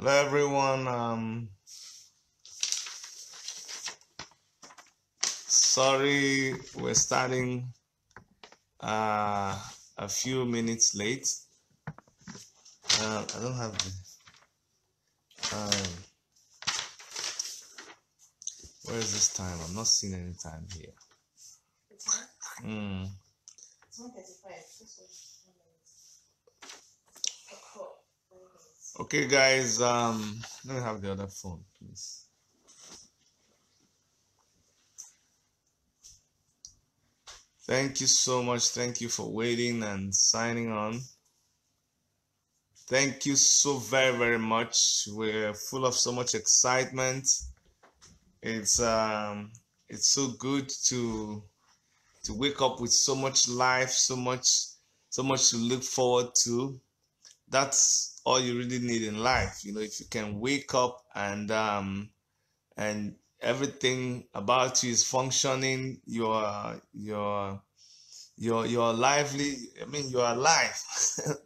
Hello everyone. Sorry we're starting a few minutes late. I don't have the where is this time? I'm not seeing any time here. It's not? It's 1:35. Okay guys, let me have the other phone please. Thank you so much. Thank you for waiting and signing on. Thank you so very, very much. We're full of so much excitement. It's so good to wake up with so much life, so much to look forward to. That's all you really need in life. You know, if you can wake up and everything about you is functioning, you're lively. I mean, you're alive.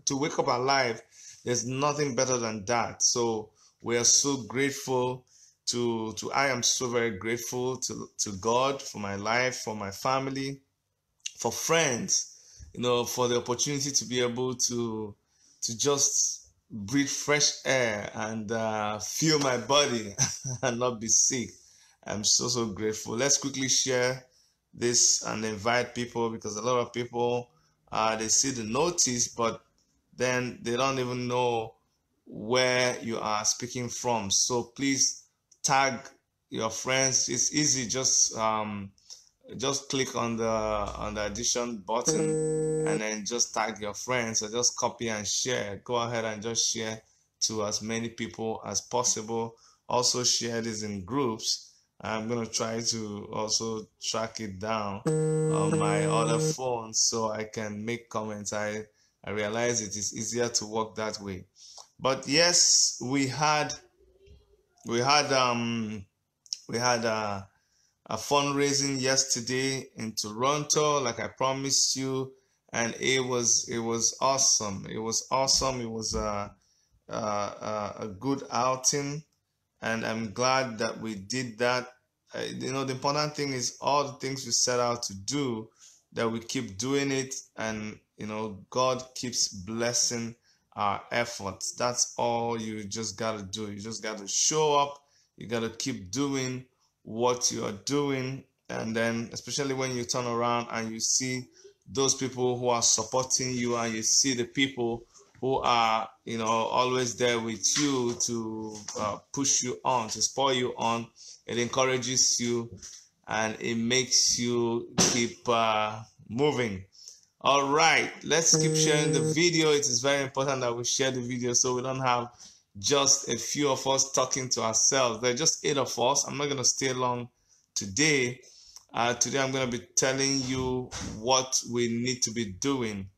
To wake up alive, there's nothing better than that. So we are so grateful I am so very grateful to God for my life, for my family, for friends, you know, for the opportunity to be able to just breathe fresh air and feel my body and not be sick. I'm so grateful. Let's quickly share this and invite people, because a lot of people they see the notice, but then they don't even know where you are speaking from. So please tag your friends. It's easy. Just click on the addition button and then just tag your friends, or just copy and share. Go ahead and just share to as many people as possible. Also share this in groups. I'm going to try to also track it down on my other phone so I can make comments. I realize it is easier to work that way. But yes, we had a fundraising yesterday in Toronto, like I promised you, and it was awesome. It was awesome. It was a good outing, and I'm glad that we did that. You know, the important thing is all the things we set out to do, that we keep doing it, and you know, God keeps blessing our efforts. That's all you just got to do. You just got to show up. You got to keep doing what you are doing, and then especially when you turn around and you see those people who are supporting you, and you see the people who are, you know, always there with you to push you on, to spur you on. It encourages you and it makes you keep moving. All right, let's keep sharing the video. It is very important that we share the video so we don't have just a few of us talking to ourselves. There are just 8 of us. I'm not going to stay long today. Today I'm going to be telling you what we need to be doing.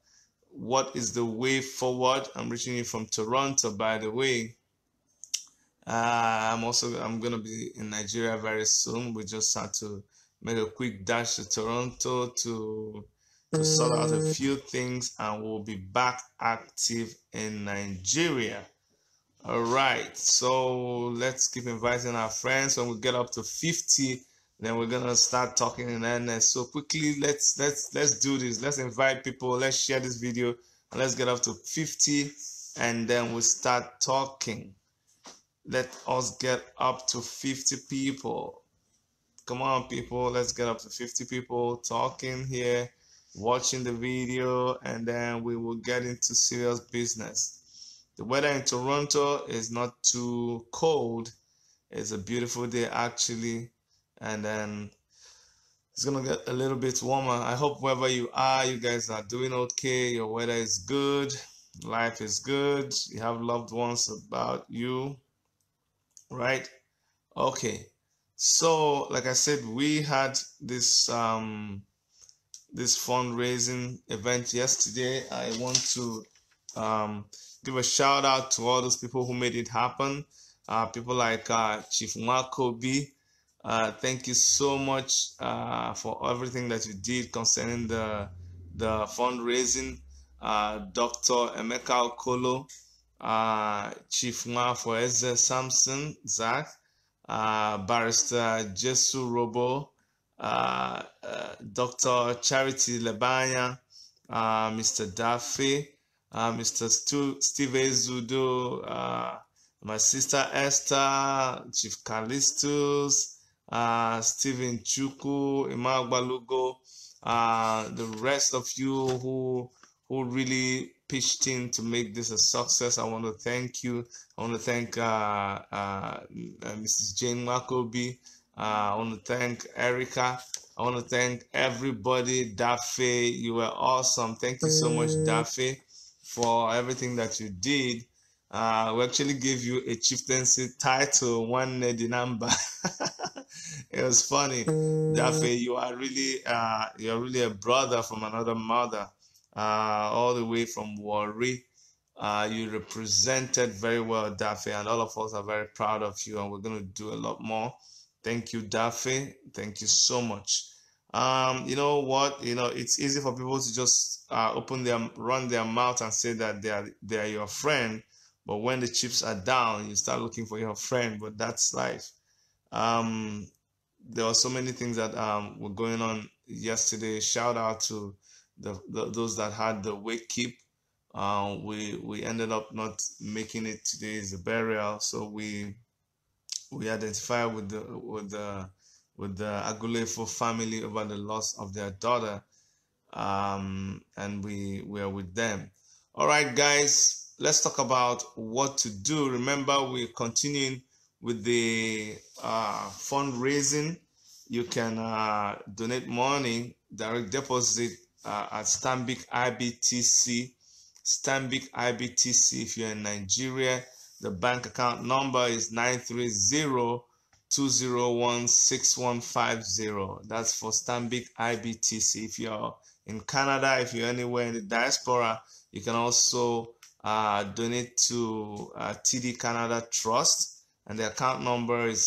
What is the way forward? I'm reaching you from Toronto, by the way. I'm going to be in Nigeria very soon. We just had to make a quick dash to Toronto to sort out a few things, and we'll be back active in Nigeria. All right, so let's keep inviting our friends. When we get up to 50, then we're gonna start talking in earnest. So quickly, let's do this. Let's invite people. Let's share this video, and let's get up to 50, and then we'll start talking. Let us get up to 50 people. Come on, people. Let's get up to 50 people talking here, watching the video, and then we will get into serious business. The weather in Toronto is not too cold. It's a beautiful day actually, and then it's gonna get a little bit warmer. I hope wherever you are, you guys are doing okay. Your weather is good, life is good, you have loved ones about you, right? Okay, so like I said, we had this this fundraising event yesterday. I want to give a shout out to all those people who made it happen. People like Chief Nwakobi. Thank you so much for everything that you did concerning the fundraising. Dr. Emeka Okolo, Chief Nwafoeze Samson, Zach, Barrister Jesu Robo, Dr. Charity Lebanya, Mr. Daffy, Mr. Steve Zudo, my sister Esther, Chief Callistus, Stephen Chuku, Imagbalugo, the rest of you who really pitched in to make this a success. I want to thank you. I want to thank Mrs. Jane Makobi. I want to thank Erica. I want to thank everybody. Dafe, you were awesome. Thank you so much, Dafe, for everything that you did. We actually gave you a chieftaincy title, one Nedinamba. It was funny. Dafe, you are really a brother from another mother, all the way from Warri. You represented very well, Dafe, and all of us are very proud of you, and we're going to do a lot more. Thank you, Dafe. Thank you so much. You know what? It's easy for people to just run their mouth and say that they are your friend, but when the chips are down, you start looking for your friend. But that's life. There were so many things that were going on yesterday. Shout out to those that had the wake keep. We ended up not making it. Today is the burial, so we identify with the Agulefo family over the loss of their daughter, and we are with them. All right, guys, let's talk about what to do. Remember, we're continuing with the fundraising. You can donate money, direct deposit at Stanbic IBTC. Stanbic IBTC if you're in Nigeria. The bank account number is 930-201-6150. That's for Stanbic IBTC. If you're in Canada, if you're anywhere in the diaspora, you can also donate to TD Canada Trust, and the account number is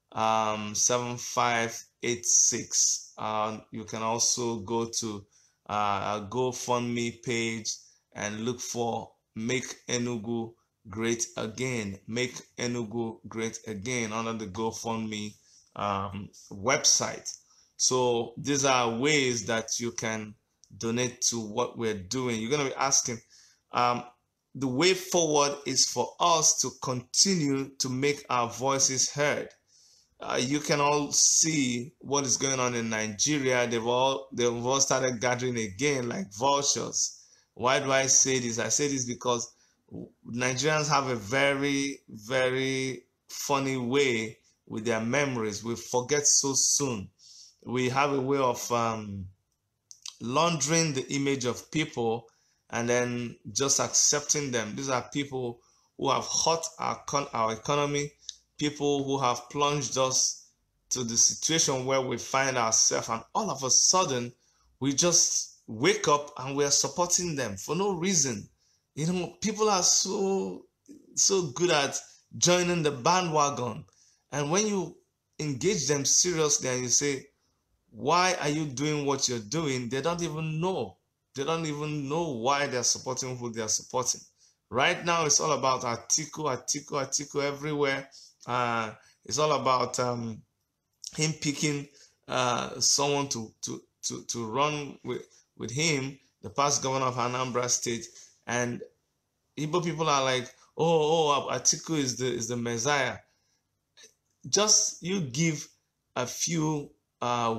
656-7586. You can also go to a GoFundMe page and look for Make Enugu Great Again. Make Enugu Great Again under the GoFundMe website. So these are ways that you can donate to what we're doing. You're going to be asking, the way forward is for us to continue to make our voices heard. You can all see what is going on in Nigeria. They've all started gathering again like vultures. Why do I say this? I say this because Nigerians have a very, very funny way with their memories. We forget so soon. We have a way of laundering the image of people and then just accepting them. These are people who have hurt our economy, people who have plunged us to the situation where we find ourselves, and all of a sudden we just wake up and we are supporting them for no reason. People are so good at joining the bandwagon, and when you engage them seriously and you say, why are you doing what you're doing, they don't even know. They don't even know why they're supporting who they're supporting. Right now, it's all about Atiku everywhere. It's all about him picking someone to run with him, the past governor of Anambra State, and Igbo people are like, oh, Atiku is the Messiah. Just you give a few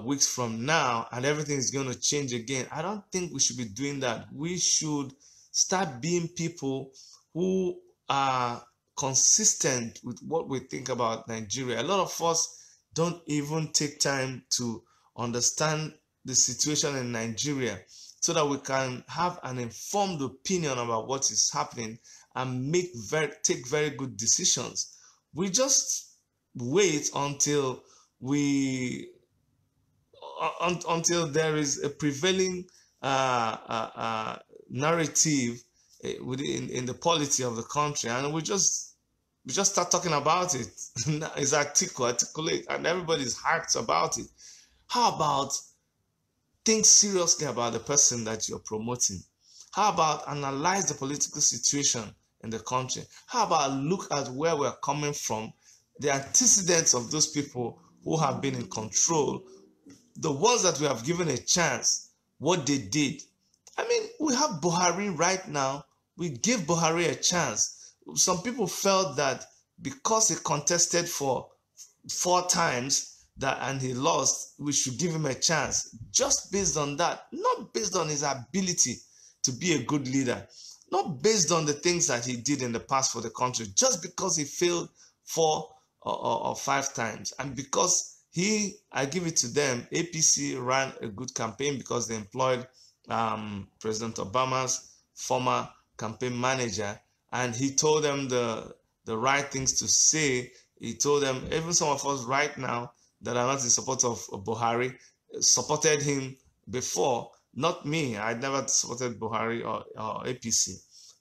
weeks from now and everything is going to change again. I don't think we should be doing that. We should start being people who are consistent with what we think about Nigeria. A lot of us don't even take time to understand the situation in Nigeria so that we can have an informed opinion about what is happening and take very good decisions. We just wait until until there is a prevailing narrative in the polity of the country, and we just start talking about it. It's articulate, and everybody's hyped about it. How about think seriously about the person that you're promoting? How about analyze the political situation in the country? How about look at where we're coming from, the antecedents of those people who have been in control, the ones that we have given a chance, what they did. I mean, we have Buhari right now. We give Buhari a chance. Some people felt that because he contested for 4 times and he lost, we should give him a chance. Just based on that, not based on his ability to be a good leader, not based on the things that he did in the past for the country, just because he failed 4 or 5 times. And because I give it to them, APC ran a good campaign because they employed President Obama's former campaign manager, and he told them the right things to say. He told them, even some of us right now that are not in support of Buhari supported him before. Not me. I never supported Buhari or APC.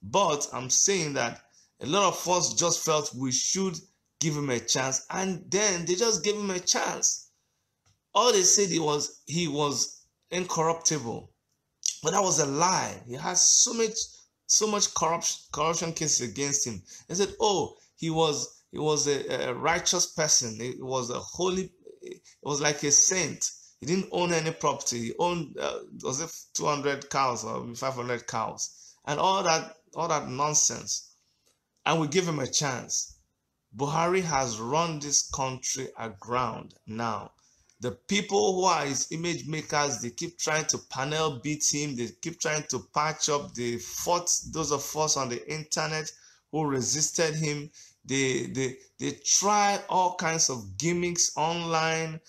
But I'm saying that a lot of us just felt we should give him a chance, and then they just gave him a chance. All they said he was incorruptible, but that was a lie. He has so much corruption cases against him. They said, oh, he was a righteous person. He was a holy. It was like a saint. He didn't own any property. He owned was it 200 cows or 500 cows, and all that nonsense. And we give him a chance. Buhari has run this country aground now. The people who are his image makers, they keep trying to panel beat him. They keep trying to patch up. They fought those of us on the internet who resisted him. They try all kinds of gimmicks online,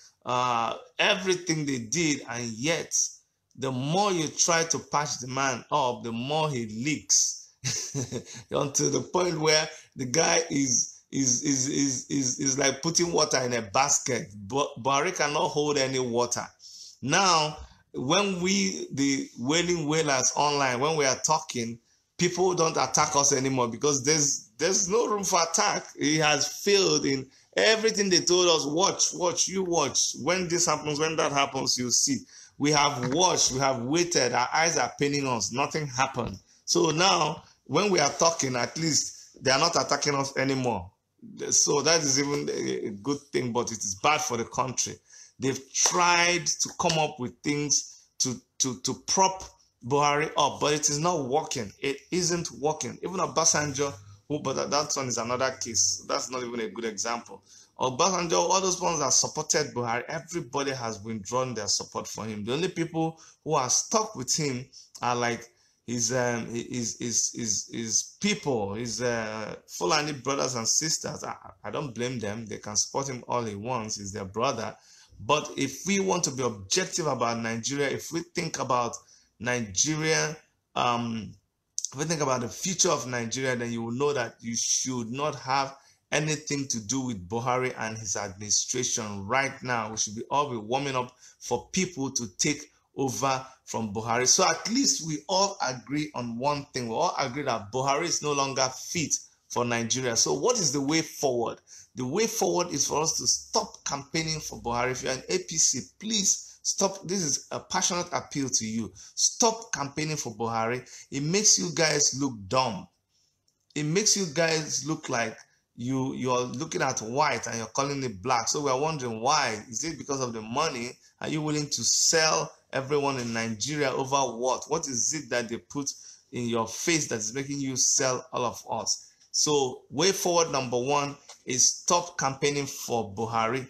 everything they did, and yet the more you try to patch the man up, the more he leaks until the point where the guy is like putting water in a basket. Buhari cannot hold any water. Now, when the wailing wailers online, when we are talking, people don't attack us anymore because there's no room for attack. He has failed in everything they told us. Watch, you watch. When this happens, when that happens, you'll see. We have watched, we have waited, our eyes are paining us, nothing happened. So now, when we are talking, at least they are not attacking us anymore. So that is even a good thing, but it is bad for the country. They've tried to come up with things to prop Buhari up, but it is not working. It isn't working. Even Obasanjo, but that one is another case. That's not even a good example. Obasanjo, all those ones that supported Buhari, everybody has withdrawn their support for him. The only people who are stuck with him are like his people, his Fulani brothers and sisters. I don't blame them. They can support him all he wants. He's their brother. But if we want to be objective about Nigeria, if we think about Nigeria, if we think about the future of Nigeria, then you will know that you should not have anything to do with Buhari and his administration right now. We should all be warming up for people to take over from Buhari. So at least we all agree on one thing. We all agree that Buhari is no longer fit for Nigeria. So what is the way forward? The way forward is for us to stop campaigning for Buhari. If you're an APC, please stop. This is a passionate appeal to you. Stop campaigning for Buhari. It makes you guys look dumb. It makes you guys look like you're looking at white and you're calling it black. So we're wondering why. Is it because of the money? Are you willing to sell everyone in Nigeria over what? What is it that they put in your face that is making you sell all of us? So way forward number one is stop campaigning for Buhari.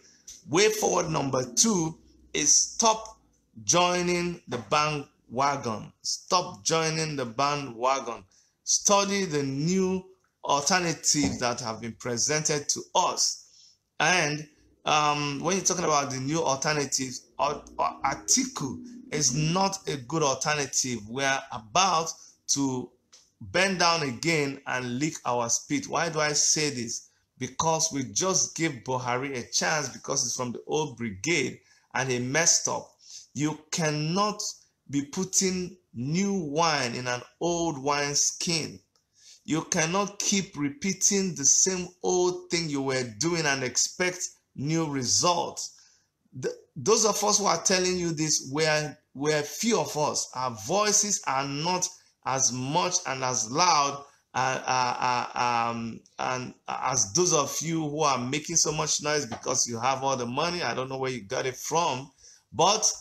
Way forward number two is stop joining the bandwagon. Stop joining the bandwagon. Study the new alternatives that have been presented to us. And when you're talking about the new alternatives, Atiku is not a good alternative. We're about to bend down again and lick our spit. Why do I say this? Because we just gave Buhari a chance because he's from the old brigade and he messed up. You cannot be putting new wine in an old wine skin. You cannot keep repeating the same old thing you were doing and expect new results. Those of us who are telling you this, we're few of us. Our voices are not as much and as loud and as those of you who are making so much noise because you have all the money. I don't know where you got it from, but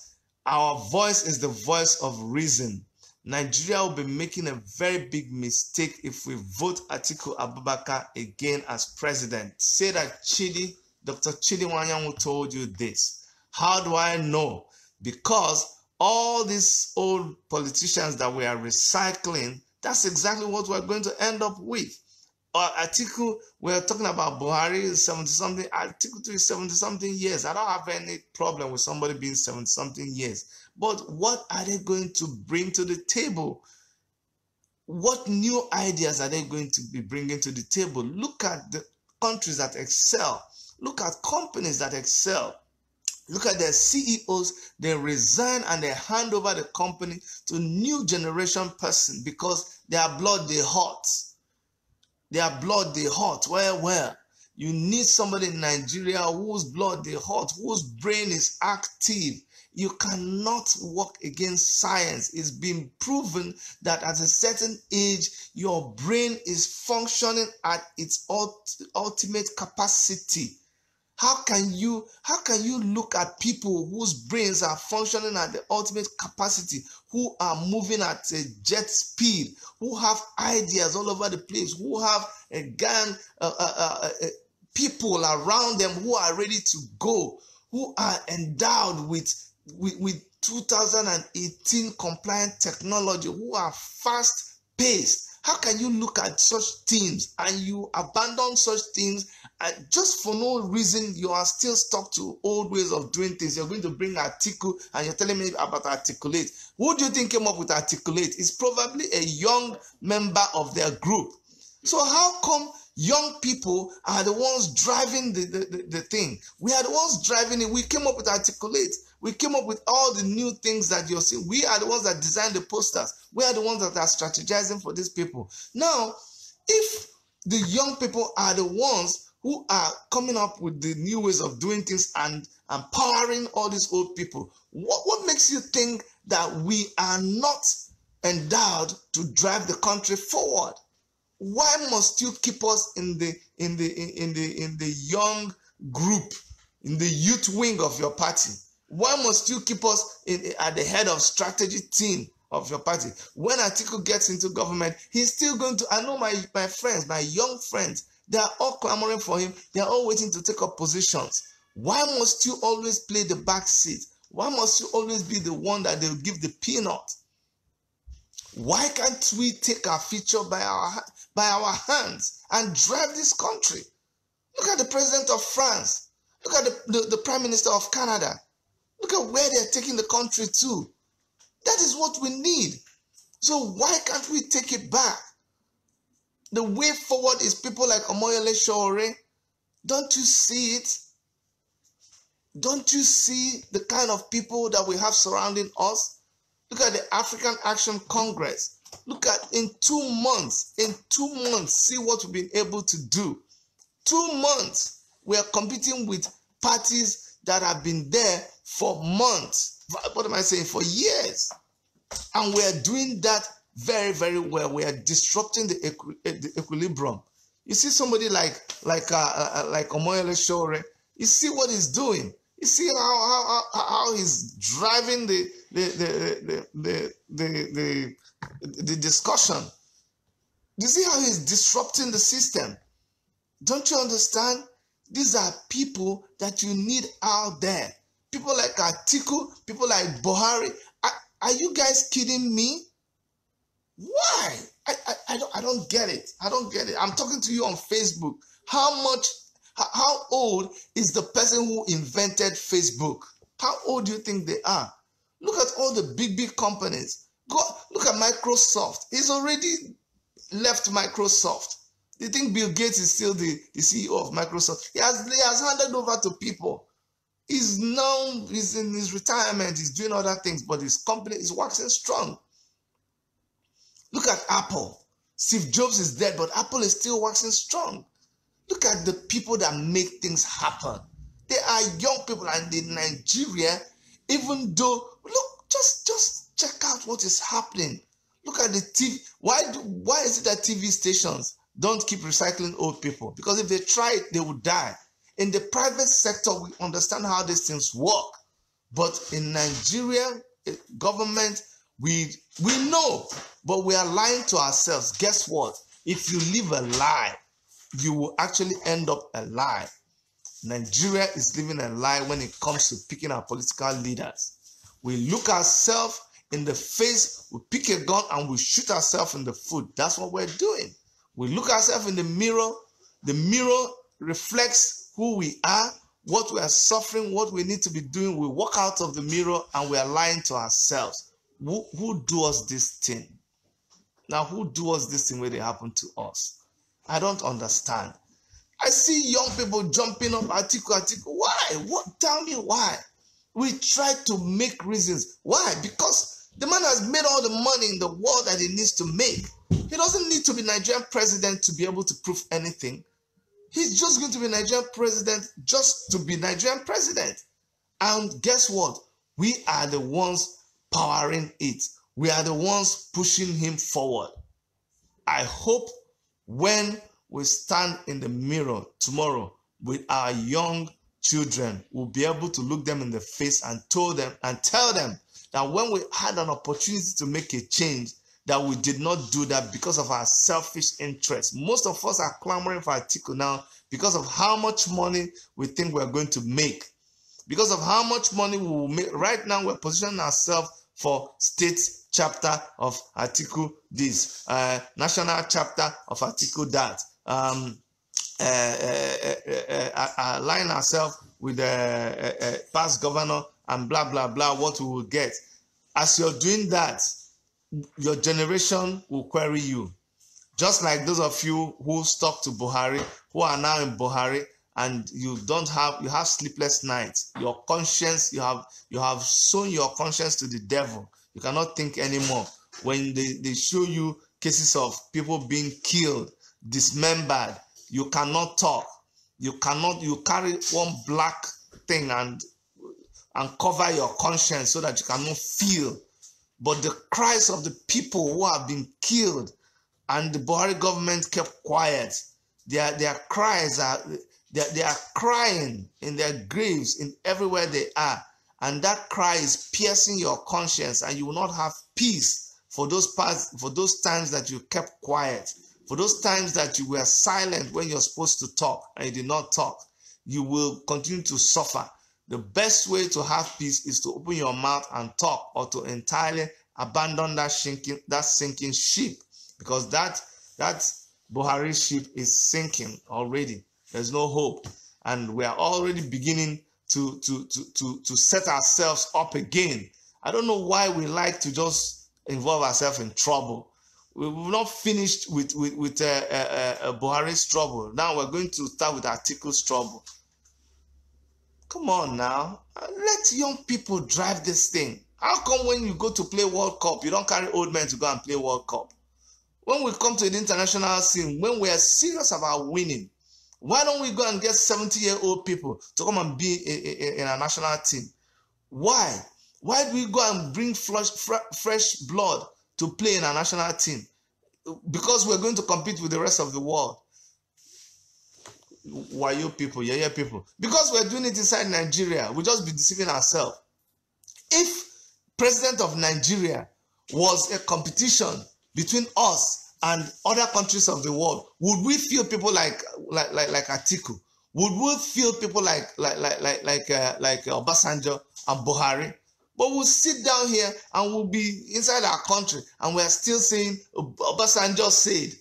our voice is the voice of reason. Nigeria will be making a very big mistake if we vote Atiku Abubakar again as president. Say that Dr. Chidi Nwanyanwu told you this. How do I know? Because all these old politicians that we are recycling, that's exactly what we're going to end up with. Atiku, we're talking about Buhari is 70-something. Atiku is 70-something years. I don't have any problem with somebody being 70-something years. But what are they going to bring to the table? What new ideas are they going to be bringing to the table? Look at the countries that excel. Look at companies that excel. Look at their CEOs, they resign and they hand over the company to new generation person because their blood they hot. Their blood they hot. Well, you need somebody in Nigeria whose blood they hot, whose brain is active. You cannot work against science. It's been proven that at a certain age, your brain is functioning at its ultimate capacity. How can you look at people whose brains are functioning at the ultimate capacity, who are moving at a jet speed, who have ideas all over the place, who have a gang, people around them who are ready to go, who are endowed with 2018 compliant technology, who are fast paced? How can you look at such teams and you abandon such teams and just for no reason you are still stuck to old ways of doing things? You're going to bring Atiku and you're telling me about Articulate. Who do you think came up with Articulate? It's probably a young member of their group. So how come young people are the ones driving the thing? We are the ones driving it. We came up with Articulate. We came up with all the new things that you're seeing. We are the ones that designed the posters. We are the ones that are strategizing for these people. Now, if the young people are the ones who are coming up with the new ways of doing things and empowering all these old people, what makes you think that we are not endowed to drive the country forward? Why must you keep us in the young group, in the youth wing of your party? Why must you keep us at the head of strategy team of your party? When Atiku gets into government, he's still going to, I know my friends, my young friends, they are all clamoring for him. They are all waiting to take up positions. Why must you always play the back seat? Why must you always be the one that they'll give the peanut? Why can't we take our future by our hands and drive this country? Look at the president of France. Look at the prime minister of Canada. Look at where they're taking the country to. That is what we need. So why can't we take it back? The way forward is people like Omoyele Sowore. Don't you see it? Don't you see the kind of people that we have surrounding us? Look at the African Action Congress. Look at in 2 months, see what we've been able to do. 2 months, we are competing with parties that have been there for months. What am I saying? For years. And we are doing that very, very well. We are disrupting the equilibrium. You see somebody like Omoyele Sowore, you see what he's doing. You see how he's driving the discussion. You see how he's disrupting the system. Don't you understand? These are people that you need out there. People like Atiku, people like Buhari. Are you guys kidding me? Why? I don't get it. I don't get it. I'm talking to you on Facebook. How old is the person who invented Facebook? How old do you think they are? Look at all the big companies. Look at Microsoft. He's already left Microsoft. Do you think Bill Gates is still the CEO of Microsoft? He has handed over to people. He's in his retirement. He's doing other things, but his company is waxing strong. Look at Apple. Steve Jobs is dead, but Apple is still waxing strong. Look at the people that make things happen. They are young people, and in Nigeria, even though, look, just check out what is happening. Look at the TV. Why is it that TV stations don't keep recycling old people? Because if they try it, they would die. In the private sector, we understand how these things work. But in Nigeria, government, we know, but we are lying to ourselves. Guess what? If you live a lie, you will actually end up a lie. Nigeria is living a lie when it comes to picking our political leaders. We look ourselves in the face, we pick a gun and we shoot ourselves in the foot. That's what we're doing. We look ourselves in the mirror reflects who we are, what we are suffering, what we need to be doing. We walk out of the mirror and we are lying to ourselves. Who do us this thing? Now, who do us this thing when they happen to us? I don't understand. I see young people jumping up, Atiku. Why? What? Tell me why. We try to make reasons. Why? Because the man has made all the money in the world that he needs to make. He doesn't need to be Nigerian president to be able to prove anything. He's just going to be Nigerian president just to be Nigerian president. And guess what? We are the ones powering it. We are the ones pushing him forward. I hope when we stand in the mirror tomorrow with our young children, we'll be able to look them in the face and tell them that when we had an opportunity to make a change, that we did not do that because of our selfish interests. Most of us are clamoring for Atiku now because of how much money we think we're going to make. Because of how much money we will make. Right now, we're positioning ourselves for state chapter of Atiku this, national chapter of Atiku that. Align ourselves with the past governor and blah, blah, blah, what we will get. As you're doing that, your generation will query you. Just like those of you who stuck to Buhari, who are now in Buhari, and you have sleepless nights. Your conscience, you have sown your conscience to the devil. You cannot think anymore. When they show you cases of people being killed, dismembered, you cannot talk. You carry one black thing and cover your conscience so that you cannot feel. But the cries of the people who have been killed and the Buhari government kept quiet, their cries are, they are crying in their graves in everywhere they are. And that cry is piercing your conscience, and you will not have peace for those times that you kept quiet, for those times that you were silent when you're supposed to talk and you did not talk. You will continue to suffer. The best way to have peace is to open your mouth and talk, or to entirely abandon that sinking ship, because that Buhari ship is sinking already. There's no hope, and we are already beginning to set ourselves up again. I don't know why we like to just involve ourselves in trouble. We've not finished with Buhari's trouble. Now we're going to start with Atiku's trouble. Come on now. Let young people drive this thing. How come when you go to play World Cup, you don't carry old men to go and play World Cup? When we come to the international scene, when we are serious about winning, why don't we go and get 70-year-old people to come and be in a national team? Why? Why do we go and bring fresh blood to play in a national team? Because we're going to compete with the rest of the world. Why you people, yeah people? Because we're doing it inside Nigeria, we'll just be deceiving ourselves. If president of Nigeria was a competition between us and other countries of the world, would we feel people like Atiku? Would we feel people like Obasanjo and Buhari? But we'll sit down here and we'll be inside our country and we're still saying Obasanjo said.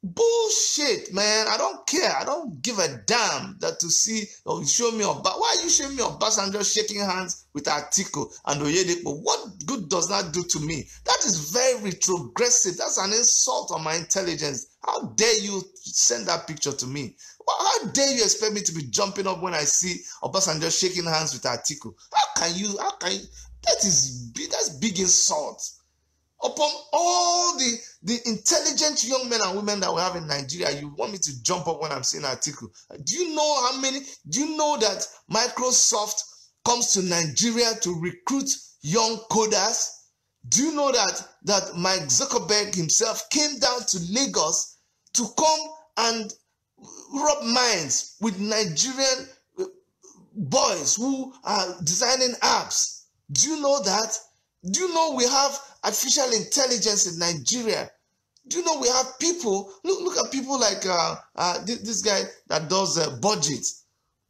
Bullshit, man. I don't care. I don't give a damn that to see or show me why are you showing me Obasanjo shaking hands with Atiku and Oyedepo? What good does that do to me? That is very retrogressive. That's an insult on my intelligence. How dare you send that picture to me? How dare you expect me to be jumping up when I see Obasanjo shaking hands with Atiku? How can you? That's big insult. Upon all the intelligent young men and women that we have in Nigeria, you want me to jump up when I'm seeing Atiku? Do you know that Microsoft comes to Nigeria to recruit young coders? Do you know that Mike Zuckerberg himself came down to Lagos to come and rub minds with Nigerian boys who are designing apps? Do you know that? Do you know we have artificial intelligence in Nigeria? Do you know we have people, look at people like this guy that does budget.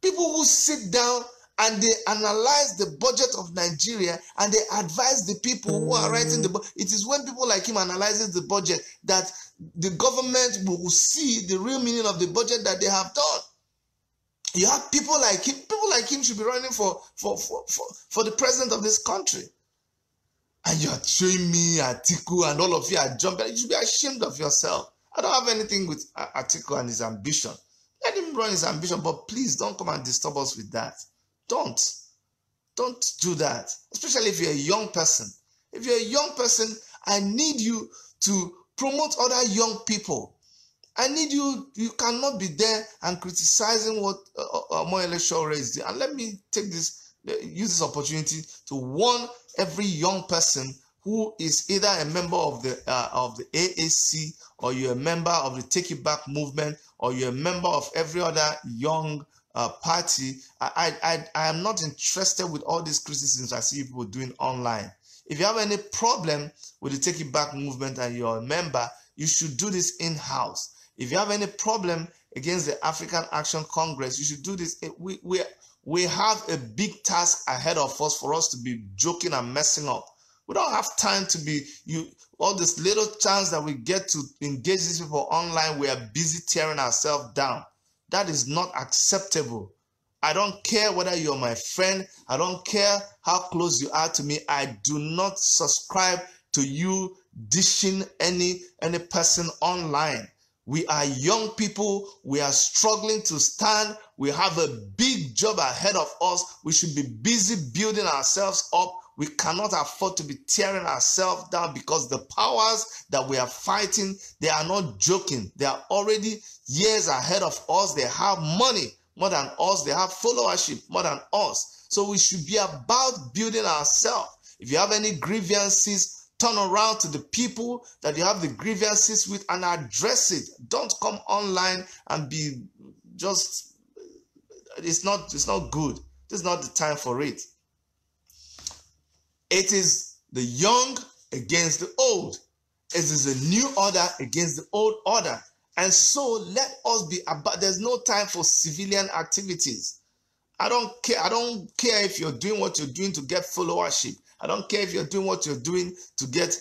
People who sit down and they analyze the budget of Nigeria and they advise the people who are writing the budget. It is when people like him analyzes the budget that the government will see the real meaning of the budget that they have done. You have people like him. People like him should be running for the president of this country. And you are showing me Atiku and all of you are jumping. You should be ashamed of yourself. I don't have anything with Atiku and his ambition. Let him run his ambition, but please don't come and disturb us with that. Don't do that, especially if you're a young person. If you're a young person, I need you to promote other young people. I need you cannot be there and criticizing what Moyele Sowore is doing. And let me use this opportunity to warn every young person who is either a member of the AAC, or you're a member of the Take It Back movement, or you're a member of every other young party. I am not interested with all these criticisms I see people doing online. If you have any problem with the Take It Back movement and you're a member, you should do this in-house. If you have any problem against the African Action Congress, you should do this. We have a big task ahead of us for us to be joking and messing up. We don't have time to be all this little chance that we get to engage these people online. We are busy tearing ourselves down. That is not acceptable. I don't care whether you're my friend. I don't care how close you are to me. I do not subscribe to you dishing any person online. We are young people. We are struggling to stand. We have a big job ahead of us. We should be busy building ourselves up. We cannot afford to be tearing ourselves down, because the powers that we are fighting, they are not joking. They are already years ahead of us. They have money more than us. They have followership more than us. So we should be about building ourselves. If you have any grievances, turn around to the people that you have the grievances with and address it. Don't come online and be just, it's not good. This is not the time for it. It is the young against the old. It is a new order against the old order. And so let us be about, there's no time for civilian activities. I don't care. I don't care if you're doing what you're doing to get followership. I don't care if you're doing what you're doing to get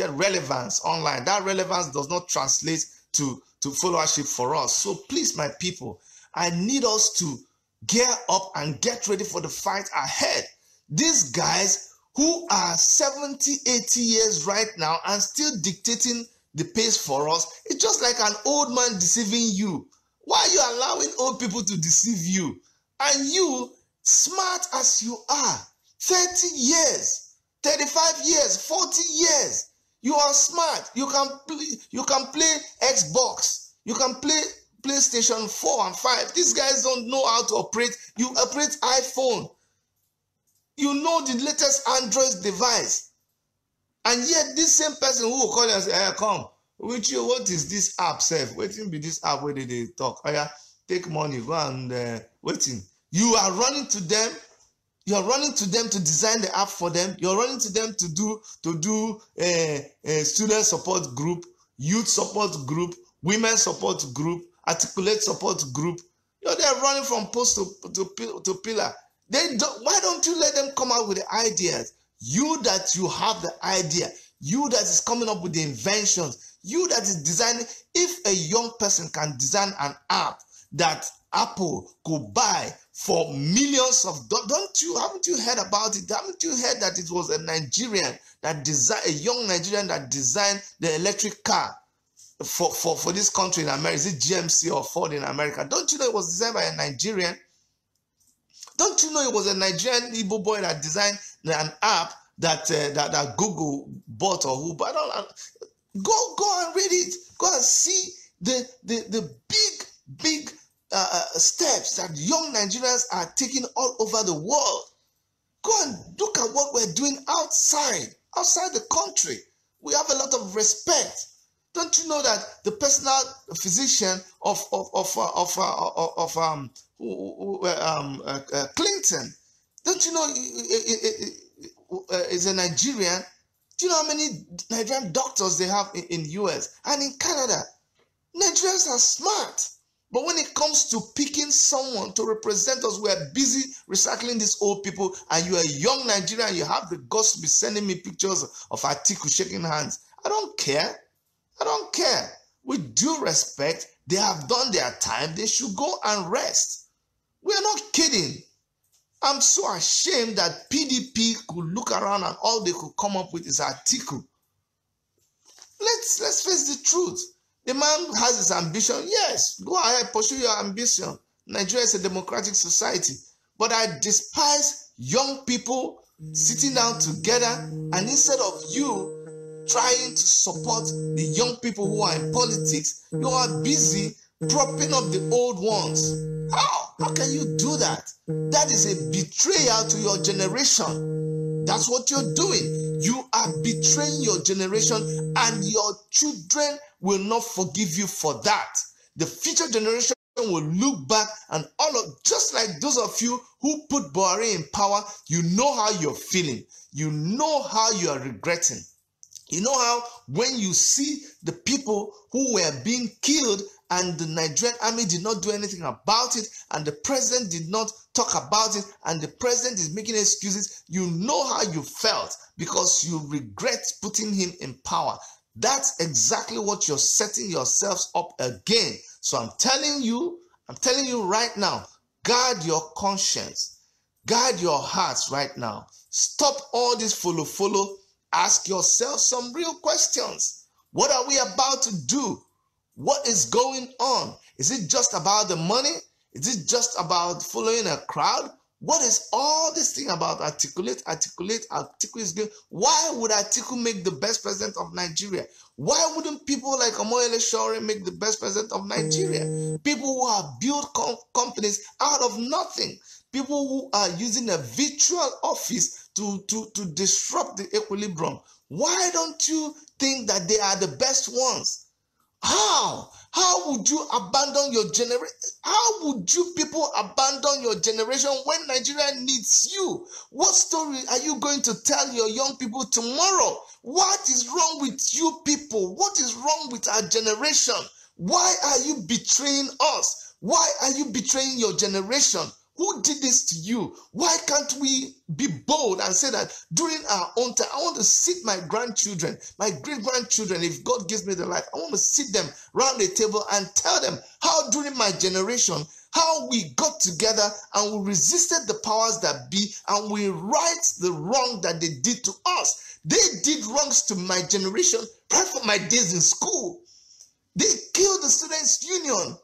relevance online. That relevance does not translate to followership for us. So please, my people, I need us to gear up and get ready for the fight ahead. These guys who are 70, 80 years right now and still dictating the pace for us, it's just like an old man deceiving you. Why are you allowing old people to deceive you? And you, smart as you are, 30 years, 35 years, 40 years, you are smart. You can play Xbox. You can play PlayStation 4 and 5. These guys don't know how to operate. You operate iPhone. You know the latest Android device. And yet this same person who will call you and say, hey, come, with you, what is this app, sef? Waiting be this app where they talk. Oh yeah, take money, go and waiting. You are running to them. You are running to them to design the app for them. You are running to them to do a student support group, youth support group, women support group, articulate support group. You're there running from post to pillar. Why don't you let them come out with the ideas? You that you have the idea, you that is coming up with the inventions, you that is designing. If a young person can design an app that Apple could buy for millions of dollars, haven't you heard about it? Haven't you heard that it was a Nigerian that designed, a young Nigerian that designed the electric car for this country in America? Is it GMC or Ford in America? Don't you know it was designed by a Nigerian? Don't you know it was a Nigerian Igbo boy that designed an app that Google bought or who? But go and read it. Go and see the big steps that young Nigerians are taking all over the world. Go and look at what we're doing outside the country. We have a lot of respect. Don't you know that the personal physician of Clinton, don't you know is a Nigerian? Do you know how many Nigerian doctors they have in US and in Canada? Nigerians are smart. But when it comes to picking someone to represent us, we are busy recycling these old people, and you are a young Nigerian, you have the guts to be sending me pictures of Atiku shaking hands. I don't care. I don't care. With due respect, they have done their time. They should go and rest. We are not kidding. I'm so ashamed that PDP could look around and all they could come up with is Atiku. Let's face the truth. The man has his ambition. Yes, go ahead, pursue your ambition. Nigeria is a democratic society. But I despise young people sitting down together, and instead of you trying to support the young people who are in politics, you are busy propping up the old ones. How can you do that? That is a betrayal to your generation. That's what you're doing. You are betraying your generation, and your children will not forgive you for that. The future generation will look back, and just like those of you who put Buhari in power, you know how you're feeling. You know how you are regretting. You know how when you see the people who were being killed and the Nigerian army did not do anything about it, and the president did not talk about it, and the president is making excuses, you know how you felt because you regret putting him in power. That's exactly what you're setting yourselves up again. So I'm telling you right now, guard your conscience, guard your hearts right now. Stop all this follow. Ask yourself some real questions. What are we about to do? What is going on? Is it just about the money? Is it just about following a crowd? What is all this thing about articulate is good? Why would Atiku make the best president of Nigeria? Why wouldn't people like Omoyele Sowore make the best president of Nigeria? People who have built companies out of nothing. People who are using a virtual office to disrupt the equilibrium. Why don't you think that they are the best ones? How? How would you abandon your generation? How would you people abandon your generation when Nigeria needs you? What story are you going to tell your young people tomorrow? What is wrong with you people? What is wrong with our generation? Why are you betraying us? Why are you betraying your generation? Who did this to you? Why can't we be bold and say that during our own time, I want to sit my grandchildren, my great-grandchildren, if God gives me the life, I want to sit them around the table and tell them how during my generation, how we got together and we resisted the powers that be and we right the wrong that they did to us. They did wrongs to my generation right from my days in school. They killed the Students' Union.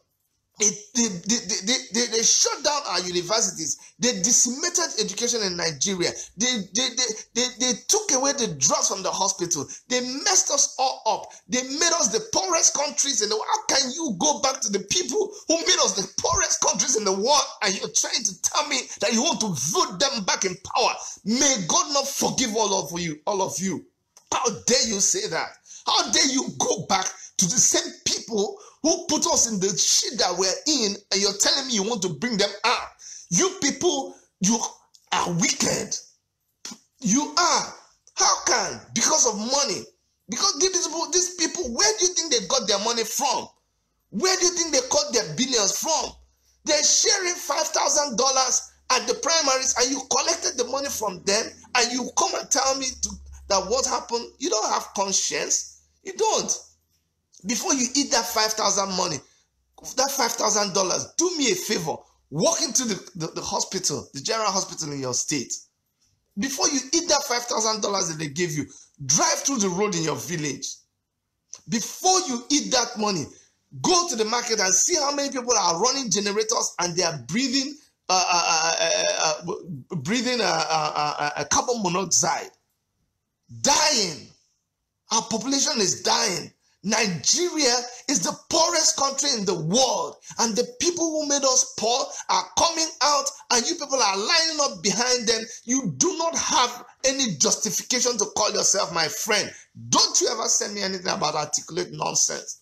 They shut down our universities. They decimated education in Nigeria. They took away the drugs from the hospital. They messed us all up. They made us the poorest countries in the world. How can you go back to the people who made us the poorest countries in the world and you're trying to tell me that you want to vote them back in power? May God not forgive all of you. How dare you say that? How dare you go back to the same people who put us in the shit that we're in, and you're telling me you want to bring them out? You people, you are wicked. You are. How can? Because of money. Because these people, where do you think they got their money from? Where do you think they got their billions from? They're sharing $5,000 at the primaries, and you collected the money from them, and you come and tell me that what happened? You don't have conscience. You don't. Before you eat that $5,000 $5,000, do me a favor. Walk into the hospital, the general hospital in your state. Before you eat that $5,000 that they give you, drive through the road in your village. Before you eat that money, go to the market and see how many people are running generators and they are breathing carbon monoxide. Dying. Our population is dying. Nigeria is the poorest country in the world, and the people who made us poor are coming out, and you people are lining up behind them. You do not have any justification to call yourself my friend. Don't you ever send me anything about articulate nonsense.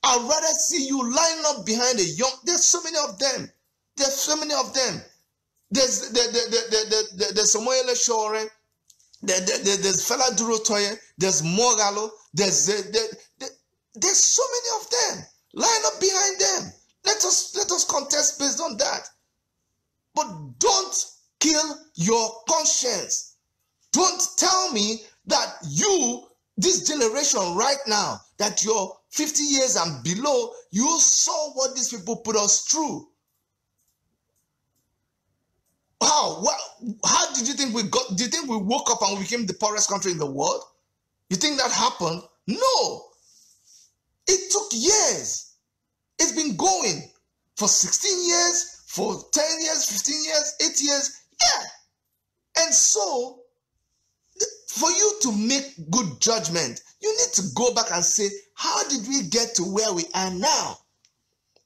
I'd rather see you lining up behind a young. There's so many of them. There's so many of them. There's Samuel Shore. There's Fela Durotoye. There's Mogalo. There's so many of them. Line up behind them. Let us contest based on that. But don't kill your conscience. Don't tell me that you, this generation right now, that you're 50 years and below, you saw what these people put us through. How did you think we got? Do you think we woke up and we became the poorest country in the world? You think that happened? No. It took years. It's been going for 16 years, for 10 years, 15 years, 8 years. Yeah. And so, for you to make good judgment, you need to go back and say, how did we get to where we are now?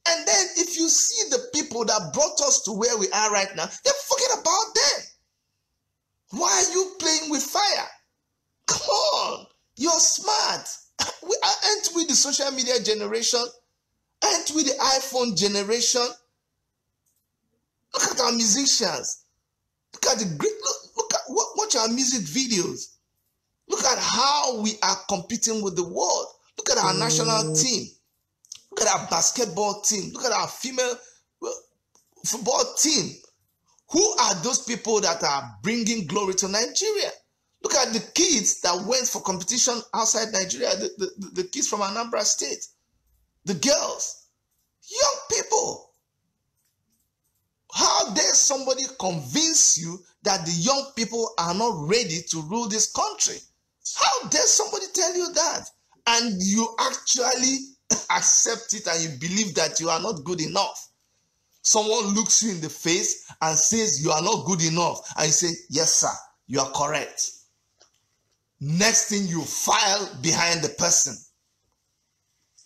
And then if you see the people that brought us to where we are right now, then forget about them. Why are you playing with fire? Come on. You're smart. Aren't we the social media generation? Aren't we the iPhone generation? Look at our musicians. Look at the great, look at watch our music videos. Look at how we are competing with the world. Look at our national team. Look at our basketball team. Look at our female football team. Who are those people that are bringing glory to Nigeria? Look at the kids that went for competition outside Nigeria, the kids from Anambra State, the girls, young people. How dare somebody convince you that the young people are not ready to rule this country? How dare somebody tell you that? And you actually accept it and you believe that you are not good enough. Someone looks you in the face and says you are not good enough. And you say, yes, sir, you are correct. Next thing, you file behind the person.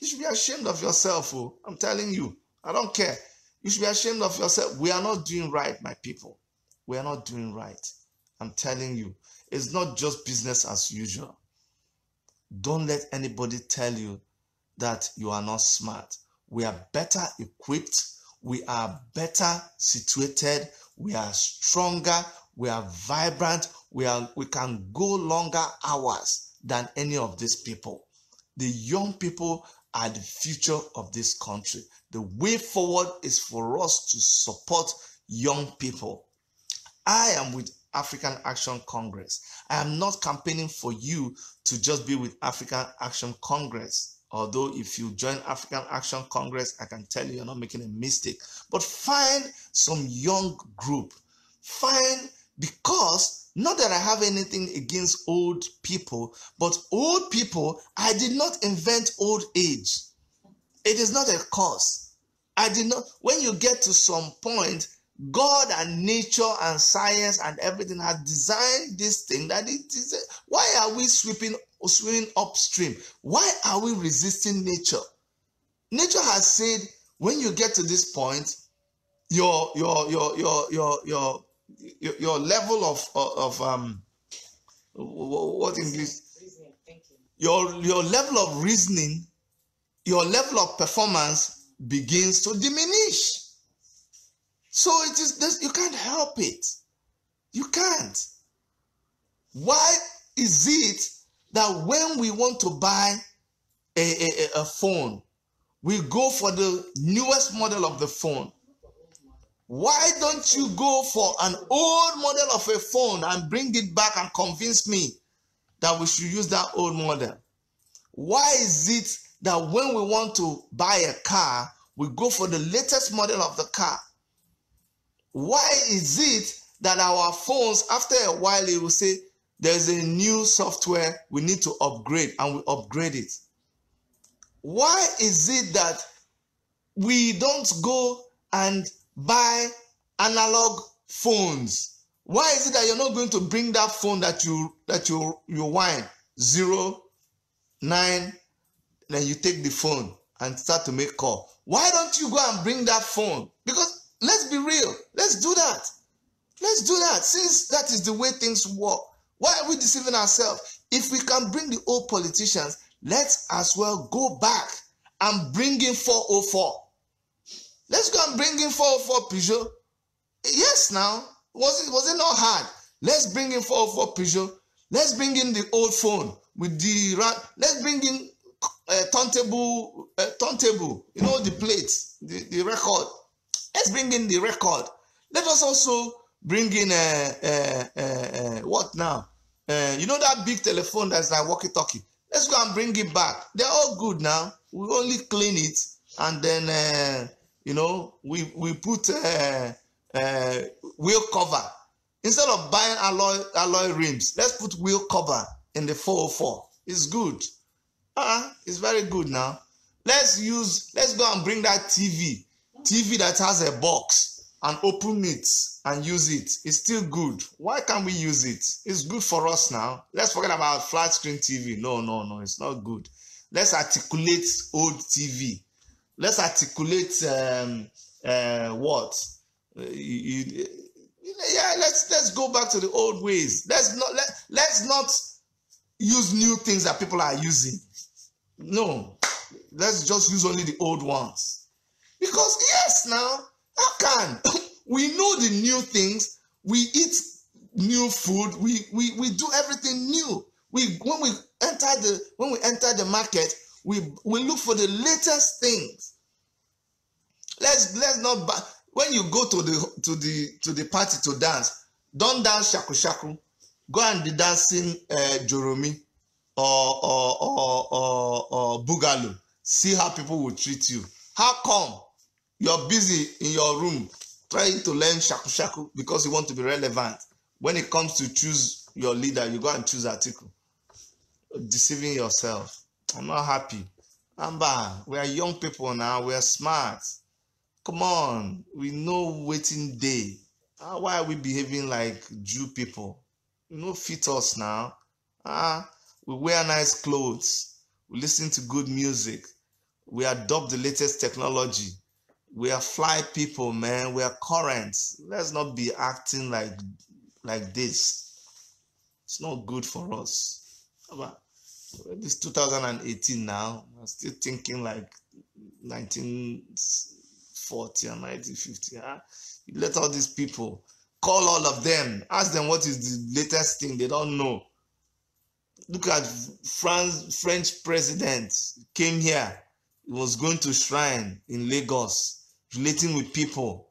You should be ashamed of yourself. Oh, I'm telling you. I don't care. You should be ashamed of yourself. We are not doing right, my people. We are not doing right. I'm telling you. It's not just business as usual. Don't let anybody tell you that you are not smart. We are better equipped. We are better situated. We are stronger. We are vibrant. We can go longer hours than any of these people. The young people are the future of this country. The way forward is for us to support young people. I am with African Action Congress. I am not campaigning for you to just be with African Action Congress. Although if you join African Action Congress, I can tell you you're not making a mistake. But find some young group. Because not that I have anything against old people, but old people, I did not invent old age. It is not a cause. I did not. When you get to some point, God and nature and science and everything has designed this thing that it is. Why are we swimming upstream? Why are we resisting nature? Nature has said when you get to this point, your level of what English? Your level of reasoning, your level of performance begins to diminish. So it is this, you can't help it. You can't. Why is it that when we want to buy a phone, we go for the newest model of the phone? Why don't you go for an old model of a phone and bring it back and convince me that we should use that old model? Why is it that when we want to buy a car, we go for the latest model of the car? Why is it that our phones, after a while, it will say, there's a new software we need to upgrade, and we upgrade it? Why is it that we don't go and buy analog phones? Why is it that you're not going to bring that phone that you whine 0, 9, Then you take the phone and start to make call. Why don't you go and bring that phone? Because let's be real. Let's do that. Let's do that. Since that is the way things work, why are we deceiving ourselves? If we can bring the old politicians, let's as well go back and bring in 404. Let's go and bring in 404 Peugeot. Yes, now. Was it not hard? Let's bring in 404 Peugeot. Let's bring in the old phone with the... Let's bring in turntable, you know, the plates, the record. Let's bring in the record. Let us also bring in what now? You know that big telephone that's like walkie-talkie. Let's go and bring it back. They're all good now. We only clean it and then you know, we put wheel cover. Instead of buying alloy rims, let's put wheel cover in the 404. It's good. It's very good now. Let's go and bring that TV that has a box and open it and use it. It's still good. Why can't we use it? It's good for us now. Let's forget about flat screen TV. No, it's not good. Let's articulate old TV. Let's articulate what? Let's go back to the old ways. Let's not use new things that people are using. No, let's just use only the old ones. Because yes, now how can we know the new things? We eat new food. We do everything new. When we enter the market, we look for the latest things. Let's not buy. When you go to the party to dance, don't dance shaku shaku. Go and be dancing Joromi or Boogaloo. See how people will treat you. How come you're busy in your room trying to learn shaku shaku because you want to be relevant? When it comes to choose your leader, you go and choose Atiku. Deceiving yourself. I'm not happy. Anambra, we are young people now. We are smart. Come on. We know waiting day. Why are we behaving like Jew people? You know, fit us now. We wear nice clothes. We listen to good music. We adopt the latest technology. We are fly people, man. We are current. Let's not be acting like this. It's not good for us. This 2018 now. I'm still thinking like 1940 and 1950. You let all these people, call all of them, ask them what is the latest thing. They don't know. Look at French president came here. He was going to shrine in Lagos, relating with people.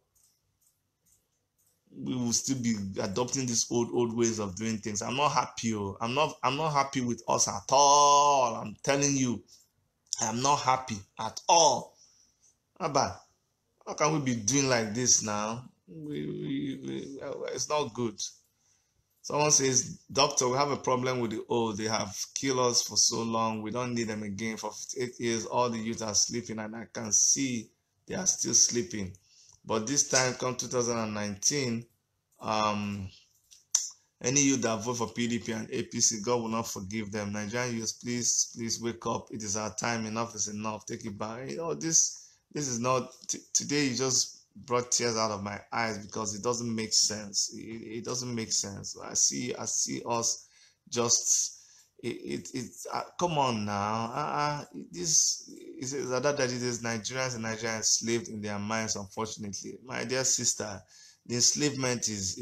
We will still be adopting these old ways of doing things. I'm not happy. I'm not happy with us at all. I'm telling you, I'm not happy at all. How can we be doing like this now? It's not good. Someone says, doctor, we have a problem with the old. They have killed us for so long. We don't need them again. For 58 years, all the youth are sleeping, and I can see they are still sleeping. But this time, come 2019, any youth that vote for PDP and APC, God will not forgive them. Nigerian youth, please wake up. It is our time. Enough is enough. Take it back. You know, this is not... Today, you just brought tears out of my eyes because it doesn't make sense. It doesn't make sense. I see us just... come on now. This is that it is Nigerians and Nigerians enslaved in their minds, unfortunately. My dear sister, the enslavement is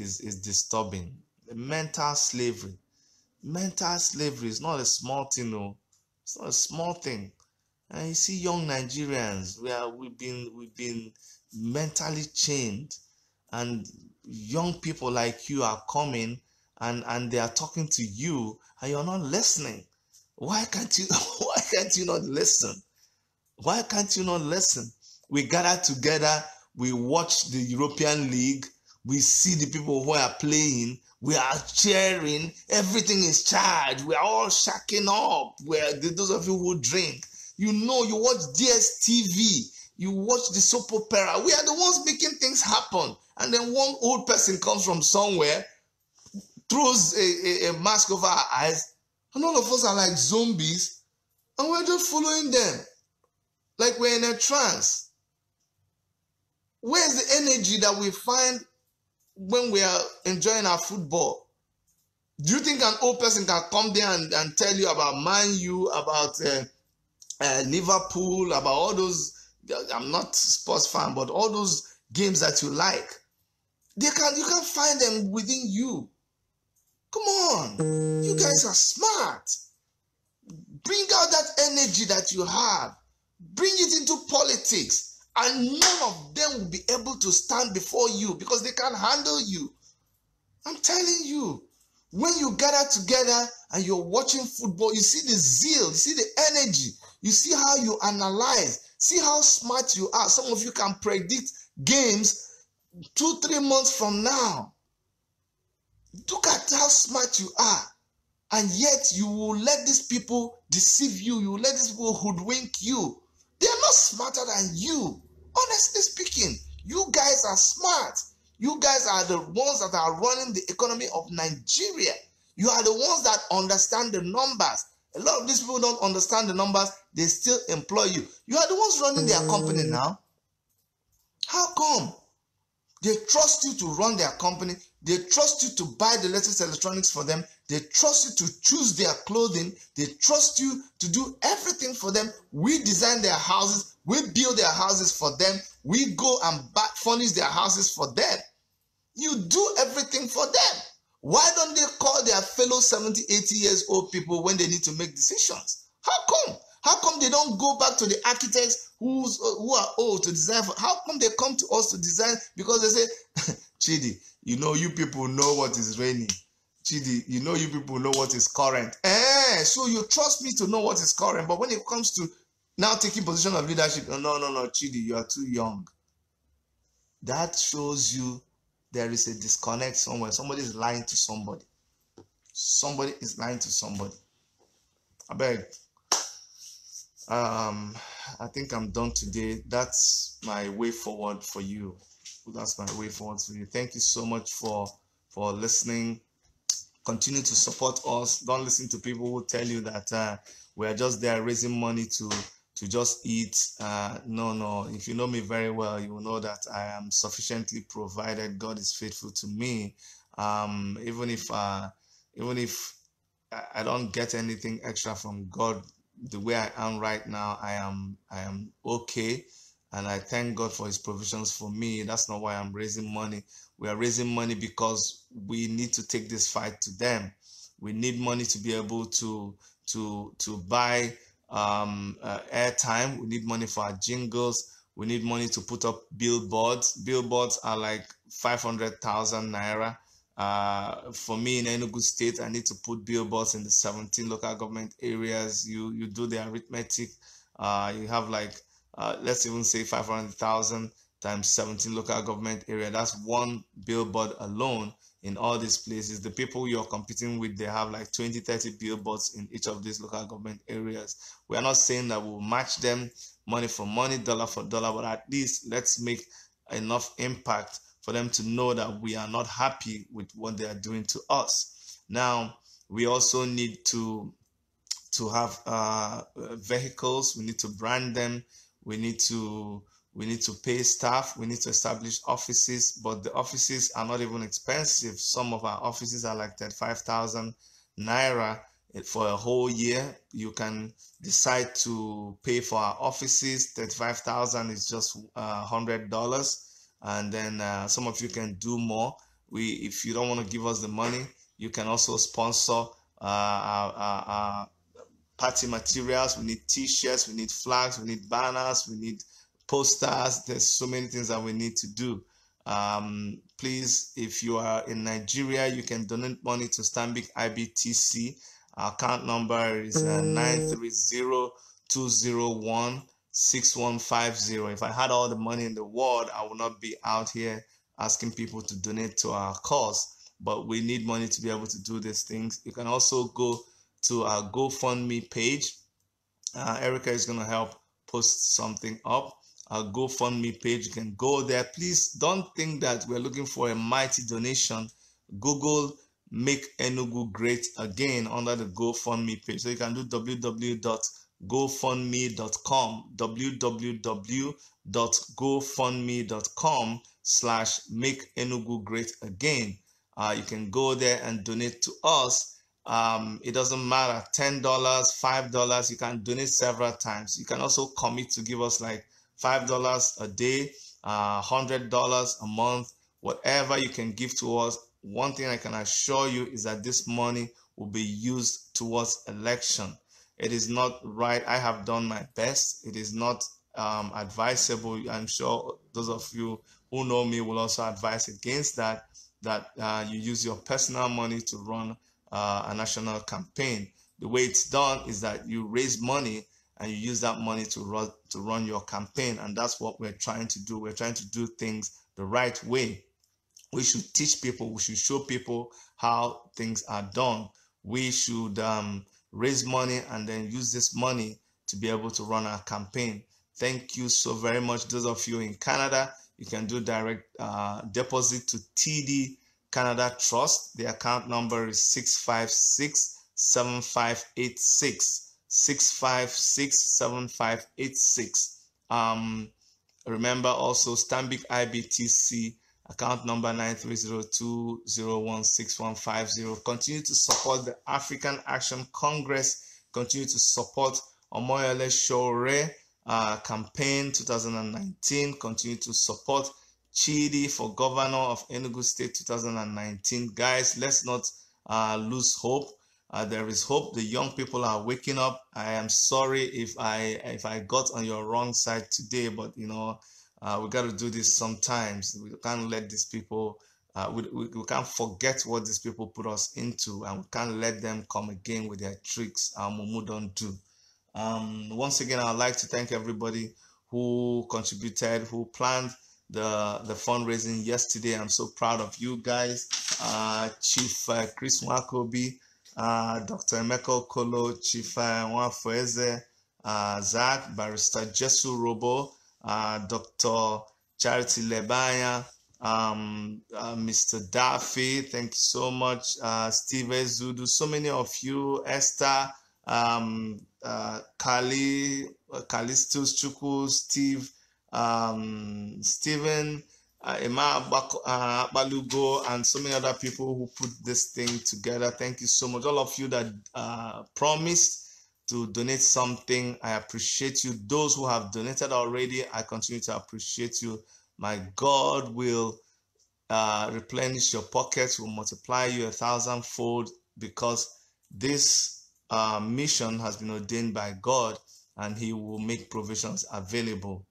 disturbing. The mental slavery. Mental slavery is not a small thing, no. It's not a small thing. And you see young Nigerians we've been mentally chained, and young people like you are coming and they are talking to you and you're not listening. Why can't you not listen? Why can't you not listen? We gather together, we watch the European League, we see the people who are playing, we are cheering, everything is charged, we are all shacking up. Those of you who drink, you know, you watch DSTV, you watch the soap opera. We are the ones making things happen. And then one old person comes from somewhere, throws a mask over our eyes, and all of us are like zombies. And we're just following them like we're in a trance. Where's the energy that we find when we are enjoying our football? Do you think an old person can come there and tell you about Man U, about Liverpool, about all those? I'm not a sports fan, but all those games that you like, you can find them within you. Come on, you guys are smart. Bring out that energy that you have. Bring it into politics, and none of them will be able to stand before you because they can't handle you. I'm telling you, when you gather together and you're watching football, you see the zeal, you see the energy, you see how you analyze, see how smart you are. Some of you can predict games 2-3 months from now. Look at how smart you are. And yet you will let these people deceive you. You will let these people hoodwink you. They are not smarter than you. Honestly speaking, you guys are smart. You guys are the ones that are running the economy of Nigeria. You are the ones that understand the numbers. A lot of these people don't understand the numbers. They still employ you. You are the ones running their company now. How come? They trust you to run their company. They trust you to buy the latest electronics for them. They trust you to choose their clothing. They trust you to do everything for them. We design their houses. We build their houses for them. We go and furnish their houses for them. You do everything for them. Why don't they call their fellow 70, 80 years old people when they need to make decisions? How come? How come they don't go back to the architects who are old to design for? How come they come to us to design? Because they say, Chidi, you know you people know what is raining. Chidi, you know you people know what is current. So you trust me to know what is current. But when it comes to now taking position of leadership, no, Chidi, you are too young. That shows you there is a disconnect somewhere. Somebody is lying to somebody. Somebody is lying to somebody. I beg. I think I'm done today. That's my way forward for you. That's my way forward for you. Thank you so much for listening. Continue to support us. Don't listen to people who tell you that we are just there raising money to just eat. No. If you know me very well, you will know that I am sufficiently provided. God is faithful to me. Even if I don't get anything extra from God, the way I am right now, I am okay, and I thank God for His provisions for me. That's not why I'm raising money. We are raising money because we need to take this fight to them. We need money to be able to buy airtime. We need money for our jingles. We need money to put up billboards. Billboards are like 500,000 naira. For me in Enugu State, I need to put billboards in the 17 local government areas. You do the arithmetic. You have like, let's even say 500,000 times 17 local government area. That's one billboard alone in all these places. The people you're competing with, they have like 20, 30 billboards in each of these local government areas. We are not saying that we'll match them money for money, dollar for dollar, but at least let's make enough impact for them to know that we are not happy with what they are doing to us. Now, we also need to have vehicles. We need to brand them. We need to pay staff. We need to establish offices, but the offices are not even expensive. Some of our offices are like 35,000 naira for a whole year. You can decide to pay for our offices. 35,000 is just $100. And then some of you can do more. If you don't want to give us the money, you can also sponsor our party materials. We need t-shirts, we need flags, we need banners, we need posters. There's so many things that we need to do. Please, if you are in Nigeria, you can donate money to Stanbic IBTC. Our account number is 930-201-6150. If I had all the money in the world, I would not be out here asking people to donate to our cause. But we need money to be able to do these things. You can also go to our GoFundMe page. Erica is going to help post something up. Our GoFundMe page, you can go there. Please don't think that we're looking for a mighty donation. Google Make Enugu Great Again under the GoFundMe page. So you can do www.gofundme.com gofundme.com, www.gofundme.com/make Enugu great again. You can go there and donate to us. It doesn't matter, $10, $5, you can donate several times. You can also commit to give us like $5 a day, $100 a month, whatever you can give to us. One thing I can assure you is that this money will be used towards election. It is not right. I have done my best. It is not advisable. I'm sure those of you who know me will also advise against that you use your personal money to run a national campaign. The way it's done is that you raise money and you use that money to run your campaign, and that's what we're trying to do. We're trying to do things the right way. We should teach people, we should show people how things are done. We should raise money and then use this money to be able to run our campaign. Thank you so very much. Those of you in Canada, you can do direct deposit to TD Canada Trust. The account number is 656-7586. 656-7586. Remember also Stanbic IBTC account number 9302016150. Continue to support the African Action Congress. Continue to support Omoyele Sowore campaign 2019. Continue to support Chidi for governor of Enugu State 2019. Guys, let's not lose hope. There is hope. The young people are waking up. I am sorry if I got on your wrong side today, but you know, we got to do this sometimes. We can't let these people, we can't forget what these people put us into, and we can't let them come again with their tricks. Mumu don't do. Once again, I'd like to thank everybody who contributed, who planned the fundraising yesterday. I'm so proud of you guys. Chief Chris Nwakobi, Dr. Emeka Okolo, Chief Nwafoeze, Zach, Barrister Jesu Robo, Dr. Charity Lebanya, Mr. Daffy, thank you so much, Steve Ezudu, so many of you, Esther, Kalistus Chukwu, Steve, Stephen, Emma Balugo, and so many other people who put this thing together. Thank you so much. All of you that promised to donate something, I appreciate you. Those who have donated already, I continue to appreciate you. My God will replenish your pockets, will multiply you 1,000-fold, because this mission has been ordained by God, and He will make provisions available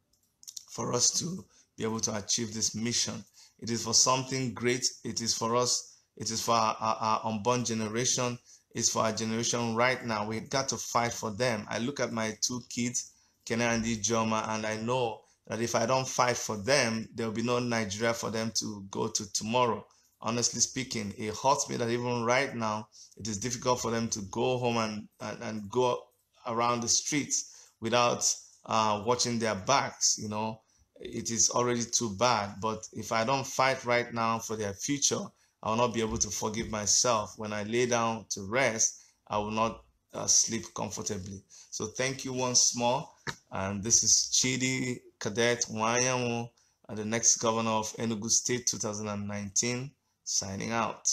for us to be able to achieve this mission. It is for something great. It is for us. It is for our unborn generation. It's for our generation right now. We got to fight for them. I look at my two kids, Kene and Ijoma, and I know that if I don't fight for them, there will be no Nigeria for them to go to tomorrow. Honestly speaking, it hurts me that even right now, it is difficult for them to go home and go around the streets without watching their backs. You know, it is already too bad. But if I don't fight right now for their future, I will not be able to forgive myself. When I lay down to rest, I will not sleep comfortably. So thank you once more. And this is Chidi, Cadet, Nwanyanwu, and the next governor of Enugu State 2019, signing out.